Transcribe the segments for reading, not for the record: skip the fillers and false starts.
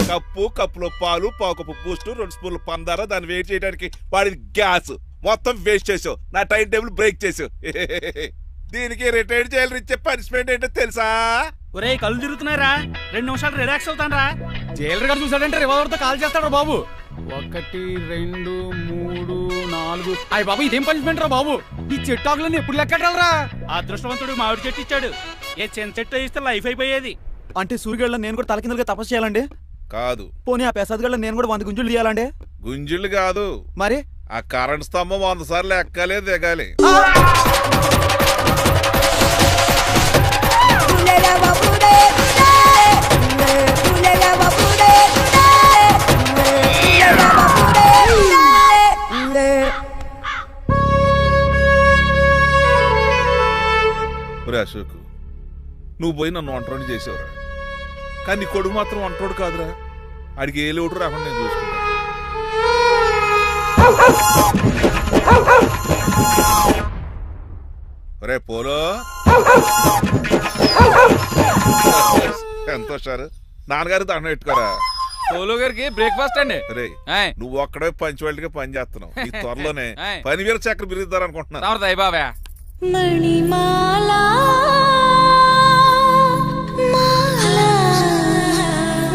Cup, కప్పులో పాలు, పావుకప్పు Boost, 2 స్పూన్లు పందార, దాన్ని వెయిట్ చేయడానికి వాడి గ్యాస్ మొత్తం వేస్ట్ చేసావు. నా టైం టేబుల్ బ్రేక్ చేసావు. దీనికి రిటైర్డ్ జైలు ఇచ్చే పనిష్మెంట్ ఏంటో తెలుసా? ఒరే కళ్ళు తిరుగుతున్నారా, 2 నిమిషాలు రిలాక్స్ అవుతాను రా. జైలర్ గారు చూసాడంటే రివాల్వర్ తో కాల్ చేస్తాడు బాబు. 1 2 3 4 అయ్య బాబు ఇదేం పనిష్మెంట్ రా బాబు. ఈ చెట్టాకులన్నీ ఎప్పుడు లెక్కట్రా? అదృష్టవంతుడు మామిడి చెట్టు ఇచ్చాడు. ఏ చిన్న చెట్టు ఇస్తే లైఫ్ అయిపోయేది. అంటే సూర్యుగళ్ళ నేను కూడా తలకిందులుగా తపస్సు చేయాలండి? కాదు. పోనీ ఆ పెసాద్ నేను కూడా 100 గుంజులు తీయాలండి? గుంజులు కాదు, మరి ఆ కరెంట్ స్తంభం 100 సార్లు ఎక్కాలి దిగాలి. అశోక్, నువ్వు పోయి నన్ను ఒంటరిని చేసేవరా, కానీ నీ కొడుకు మాత్రం ఒంటరోడు కాదురా. ఆడికి ఏ లోటు రాకుండా నేను చూసుకుంటాను. రే పోలో, ఎంత వచ్చారు నాన్నగారు దండం పెట్టుకోరా. పోలో గారికి బ్రేక్ఫాస్ట్ అండి. రే నువ్వు ఒక్కడే పంచువాళ్ళగా పని చేస్తున్నావు. ఈ త్వరలోనే 10,000 చక్రం బిరుగుతారు అనుకుంటున్నాను. బాబా మణిమాలా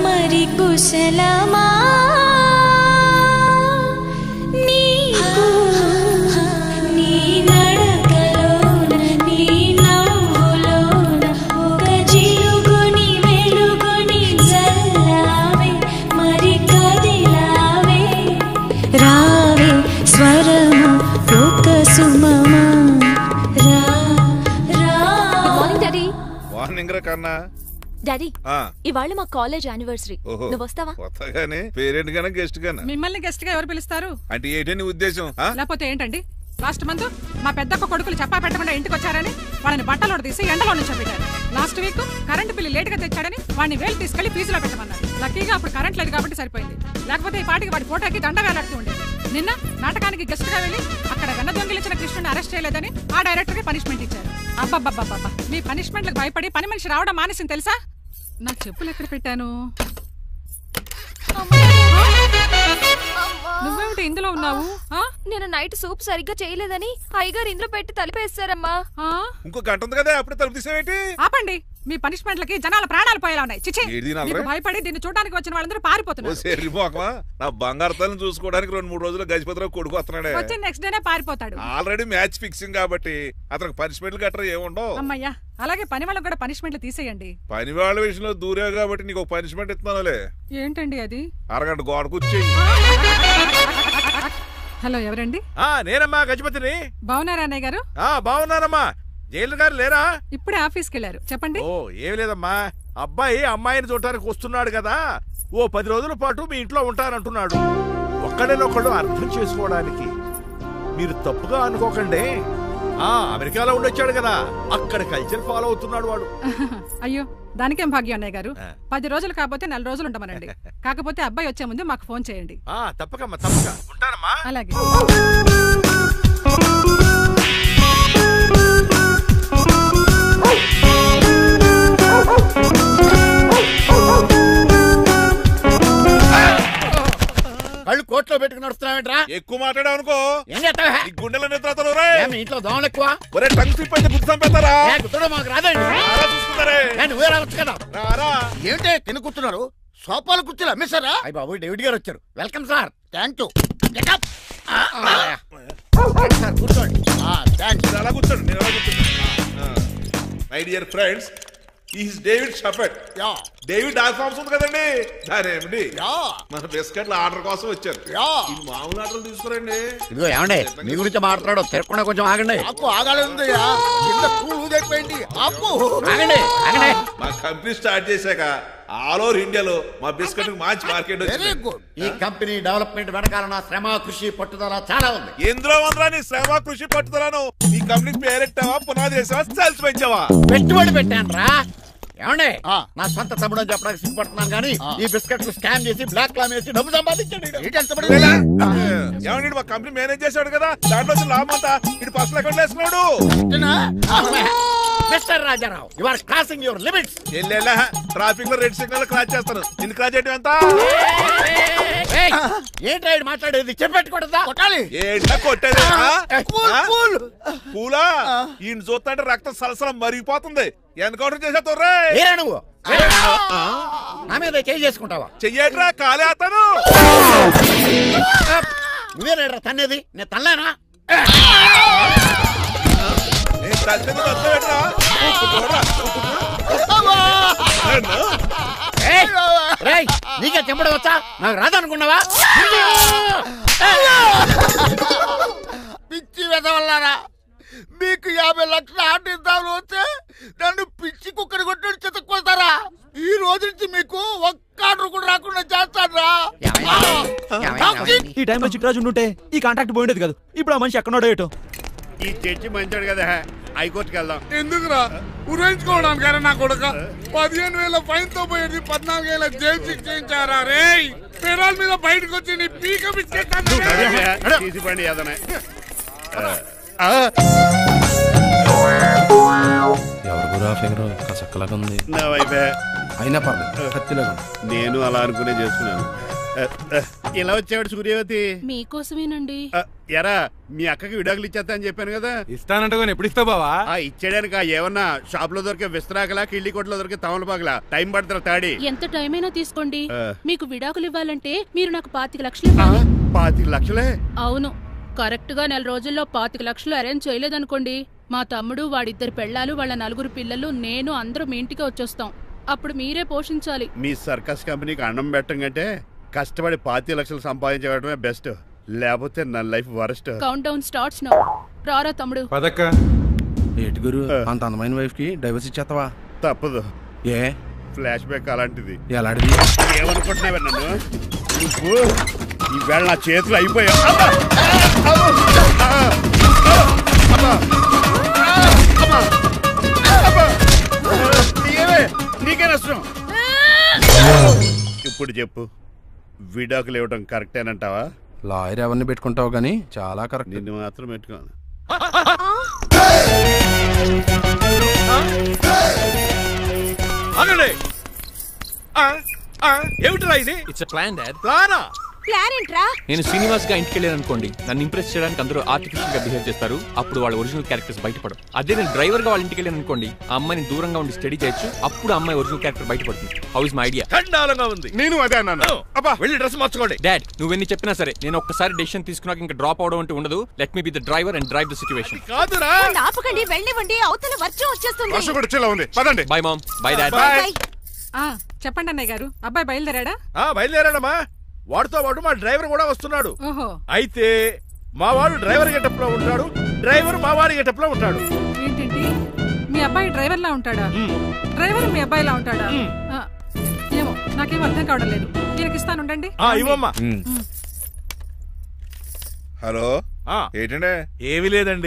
మరి కుశలమా నీకు నీ నడకలోన నీ నవ్వులోన ఒక జిలుగుని వెలుగుని జల్లావే మరి కదిలావే రావే స్వరము ఒక సుమమా. డాడీ ఇవాళ మా కాలేజ్ యానివర్సరీ, నువ్వు వస్తావా? వస్తాగానే పేరెంట్ గానా గెస్ట్ గానా? మిమ్మల్ని గెస్ట్ గా ఎవరు పిలుస్తారు? అంటే ఏంటని ఉద్దేశం? లేకపోతే ఏంటండి, లాస్ట్ మంత్ మా పెద్దక్క కొడుకులు చెప్పా పెట్టకుండా ఇంటికి వచ్చారని వాళ్ళని బట్టలోడు తీసి ఎండలో నుంచోబెట్టారు. Last week current bill late గా తెచ్చాడని వాడిని వేలు తీసుకెళ్లి ఫీజులో పెట్టమన్నారు. లక్కీగా అప్పుడు కరెంట్ లేదు కాబట్టి సరిపోయింది, లేకపోతే ఈ పాటికి వాడి ఫోటోకి దండ వేలాడుతూ ఉండేది. నిన్న నాటకానికి గెస్ట్ గా వెళ్లి అక్కడ వెన్న దొంగిలించిన కృష్ణుని అరెస్ట్ చేయలేదని ఆ డైరెక్టర్ కి పనిష్మెంట్ ఇచ్చారు. అబ్బబ్బబ్బబ్బా, మీ పనిష్మెంట్లకు భయపడి పని మనిషి రావడం మానేసింది తెలుసా? నా చెప్పులు ఎక్కడ పెట్టాను? నువ్వేమిటి ఇందులో ఉన్నావు? నేను నైట్ సూప్ సరిగ్గా చేయలేదని అయ్యగారు ఇందులో పెట్టి తలిపేస్తారమ్మా. ఇంకో గంట ఉంది కదా, అప్పుడు తలుపు తీసేవేంటి? ఆపండి, మీ పనిష్మెంట్లకి జనాల ప్రాణాలు పోయేలా ఉన్నాయి. చిచి, భయపడి దీన్ని చూడడానికి వచ్చిన వాళ్ళందరూ పారిపోతున్నారు. నా బంగారు తల్లిని చూసుకోవడానికి 2-3 రోజులు గజపతిరావు కొడుకు వస్తున్నాడే. వచ్చి నెక్స్ట్ డేనే పారిపోతాడు. ఆల్రెడీ మ్యాచ్ ఫిక్సింగ్ కాబట్టి అతనికి పనిష్మెంట్లు గట్రా ఏముండవు. అమ్మయ్యా, అలాగే పని వాళ్ళకి కూడా పనిష్మెంట్లు తీసేయండి. పని వాళ్ళ విషయంలో దూరే కాబట్టి నీకు పనిష్మెంట్ ఇస్తున్నానులే. ఏంటండి అది? అరగంట గోడ కూర్చేయి. హలో, ఎవరండి? నేనమ్మా గజపతిని. బాగున్నారా అన్నయ్య గారు? బాగున్నానమ్మా. జైలు గారు లేరా? ఇప్పుడే ఆఫీస్కి వెళ్ళారు. చెప్పండి. ఓ ఏం లేదమ్మా, అబ్బాయి అమ్మాయిని చూడటానికి వస్తున్నాడు కదా, ఓ 10 రోజుల పాటు మీ ఇంట్లో ఉంటానంటున్నాడు. ఒక్కడేనొక్కడు అర్థం చేసుకోవడానికి మీరు తప్పుగా అనుకోకండి. అమెరికాలో ఉండొచ్చాడు కదా, అక్కడ కల్చర్ ఫాలో అవుతున్నాడు వాడు. అయ్యో, దానికేం భాగ్యం అన్నయ్య గారు. 10 రోజులు కాకపోతే 4 రోజులు ఉంటామనండి. కాకపోతే అబ్బాయి వచ్చే ముందు మాకు ఫోన్ చేయండి. తప్పకమ్మా, తప్పక ఉంటానమ్మా. అలాగే. కళ్ళు కోట్లో పెట్టుకుని వస్తున్నావేంట్రా? ఎక్కువ మాట్లాడావు అనుకో ఏం చేస్తావా? గుండెల నిద్రతలు ఇంట్లో దోమలు ఎక్కువ. ఒరే టంగ్ స్లిప్ అయితే గుర్తు చంపేస్తారా? గుర్తుడు మాకు రాదండి. చూసుకుంటారే, నువ్వే రావచ్చు కదా. ఏంటే తిని కూర్చున్నారు? సోఫాలు కూర్చొని అమ్మేశారా? అయ్యి బాబు, డేవిడ్ గారు వచ్చారు. Welcome sir. Thank you. కూర్చోండి. అలా కూర్చోండి, నేను అలా కూర్చోండి. My dear friends, is David Shepherd. David dog farms ఉంది కదండి, దానేమిటి మన బిస్కెట్ల ఆర్డర్ కోసం వచ్చారు. మామూలు ఆర్డర్లు తీసుకురండి. ఇదిగో ఏమండి, మీ గురించి మాట్లాడు, తిరగకుండా కొంచెం ఆగండి. మా కంపెనీ స్టార్ట్ చేశాక ఆల్ ఓవర్ ఇండియాలో మా బిస్కెట్ మంచి మార్కెట్ వచ్చింది. ఈ కంపెనీ డెవలప్మెంట్ వెనకాల నా శ్రమ, కృషి, పట్టుదల చాలా ఉంది. ఎందులో ఉందా నీ శ్రమ, కృషి, పట్టుదలను? ఈ కంపెనీకి పేరెట్టావా, పునాది వేసావా, సేల్స్ పెంచావా? పెట్టుబడి పెట్టాను రా. ఏమండి, నా సొంత తమ్ముడు చెప్పడానికి సిగ్గుపడుతున్నాను కానీ ఈ బిస్కెట్లు స్కామ్ చేసి బ్లాక్ లా వేసి డబ్బు సంపాదించండి. ఏమండి, మా కంపెనీ మేనేజ్ చేశాడు కదా, దాంట్లో లాభం అంతా ఇటు పర్సనల్ అకౌంట్ వేసుకున్నాడు. Mister Rajarao you are crossing your limits. ఎల్లెల్లా ట్రాఫిక్ లో రెడ్ సిగ్నల్ క్రాస్ చేస్తాను. నిన్ను క్రాస్ చేయడం ఎంత? ఏంటి రైడ్ మాట్లాడేది? చెప్పెట్టుకూడదా? ఏంటా కొట్టేది? పూలా ఈయన చూస్తుంటే రక్తం సలసలం మరిగిపోతుంది. ఎన్కౌంటర్ చేసేతో నువ్వు నా మీద చేయి చేసుకుంటావా? చెయ్యట్రా కాలేస్తాను. నువ్వేనా తన్నేది? నేను తనలేనా? నీకే చెంపడం వచ్చా? నాకు రాదనుకున్నావా? పిచ్చి వెదవల్లారా, మీకు 50 లక్షల ఆటిద్దాలు వస్తే నన్ను పిచ్చి కుక్కని కొట్టి చెతక్కొస్తారా? ఈ రోజు నుంచి మీకు ఒక్క ఆర్డర్ కూడా రాకుండా చేస్తారా? ఈ టైంలో చిట్రాజు ఉంటే ఈ కాంట్రాక్ట్ పోయిండేది కదా. ఇప్పుడు ఆ మనిషి ఎక్కడో ఏటో. ఈ చర్చి మంచాడు కదా, హైకోర్టుకి వెళ్దాం. ఎందుకురా ఉరేయించుకోవడానికి? నా కొడుక 15,000 ఫైన్ తో పోయేది 14 ఏళ్ళ జైలు శిక్ష చేయించారా? రే పెరాల మీద బయటకు వచ్చి నీ పీక తీసిపండి ఏదైనా. కసక్కలాగా ఉంది. నా వైపే అయినా పర్లేదు, కత్తిలాగా. నేను అలా అనుకునే చేస్తున్నాను. ఇలా వచ్చాడు సూర్యవతి. మీకోసమేనండి. ఎరా మీ అక్కకి విడాకులు ఇచ్చేస్తా అని చెప్పాను కదా. ఇస్తానంటే ఎప్పుడు ఇస్తావు బావా? ఇచ్చేయడానికి ఏమన్నా షాప్ లో దొరికే విస్తరాకలా, కిళ్ళి కొట్లో దొరికే తమలపాకలా టైం పడుతున్నా తాడి. ఎంత టైం అయినా తీసుకోండి. మీకు విడాకులు ఇవ్వాలంటే మీరు నాకు 25 లక్షలు ఇవ్వాలి. 25 లక్షలే? అవును. కరెక్ట్ గా 4 రోజుల్లో 25 లక్షలు అరేంజ్ చేయలేదనుకోండి, మా తమ్ముడు, వాడిద్దరు పెళ్ళాలు, వాళ్ళ 4 పిల్లలు, నేను అందరూ మీ ఇంటికి వచ్చేస్తాం. అప్పుడు మీరే పోషించాలి. మీ సర్కస్ కంపెనీకి అన్నం పెట్టం కంటే కష్టపడి 25 లక్షలు సంపాదించడమే బెస్ట్. లేకపోతే నా life worst. Count down starts now. రారా తమ్ముడు. పదక్క. ఏటి గురు, అంత అందమైన వైఫ్ కి డైవర్స్ ఇచ్చేస్తావా? తప్పదు. ఏ ఫ్లాష్ బ్యాక్ అలాంటిది. ఎలాంటిది? ఏమనుకుంటున్నావా నన్ను? నువ్వు ఈవేళ నా చేతులు అయిపోయా. నీకే నష్టం. ఇప్పుడు చెప్పు, విడాకులు ఇవ్వడం కరెక్టేనంటావా? లాయర్ ఎవరిని పెట్టుకుంటావు గానీ చాలా కరెక్ట్. నిన్ను మాత్రం పెట్టుకోను. ఏమిట్రా ఇది? It's plan dad. ప్లానా? ప్లాన్ ఏంట్రా? నేను శ్రీనివాస్ గా ఇంటికి వెళ్ళాను అనుకోండి, నన్ను ఇంప్రెస్ చేయడానికి అందరూ ఆర్టిఫిషియల్ గా బిహేవ్ చేస్తారు. అప్పుడు వాళ్ళ ఒరిజినల్ క్యారెక్టర్స్ బయటపడవు. అదే నేను డ్రైవర్ గా వాళ్ళ ఇంటికి వెళ్ళాను అనుకోండి, ఆ అమ్మాయిని దూరంగా ఉండి స్టడీ చేయొచ్చు. అప్పుడు అమ్మాయి ఒరిజినల్ క్యారెక్టర్ బయటపడుతుంది. How is my idea? ఖండాలంగా ఉంది. నేను అదే అన్నాను. అబ్బా వెళ్ళి డ్రెస్ మార్చుకోండి. డాడ్ నువ్వెన్ని చెప్పినా సరే, నేను ఒక్కసారి డెసిషన్ తీసుకున్నాక ఇంకా డ్రాప్ అవడం అంటే ఉండదు. Let me be the driver and drive the situation. కాదురా, ఆపకండి, వెళ్ళనివ్వండి. అవతల వర్షం వచ్చేస్తుంది. వర్షం కూడా వచ్చేలా ఉంది. పదండి. Bye mom. Bye dad. చెప్పండి అన్నయ్య గారు, అబ్బాయి బయలుదేరాడా? బయలుదేరాడమ్మా. వాడితో పాటు మా డ్రైవర్ కూడా వస్తున్నాడు. ఓహో. అయితే మా వాడు డ్రైవర్ గెటప్ లో ఉంటాడు, డ్రైవర్ మా వాడి గెటప్ లో ఉంటాడు. ఏంటండి, మీ అబ్బాయి డ్రైవర్ లా ఉంటాడా? డ్రైవర్ మీ అబ్బాయి లా ఉంటాడా? ఏమో నాకేం అర్థం కావడం లేదు. ఈయనకి ఇస్తాను, ఉండండి. ఇవ్వమ్మా. హలో ఏంటంటే? ఏమీ లేదండి.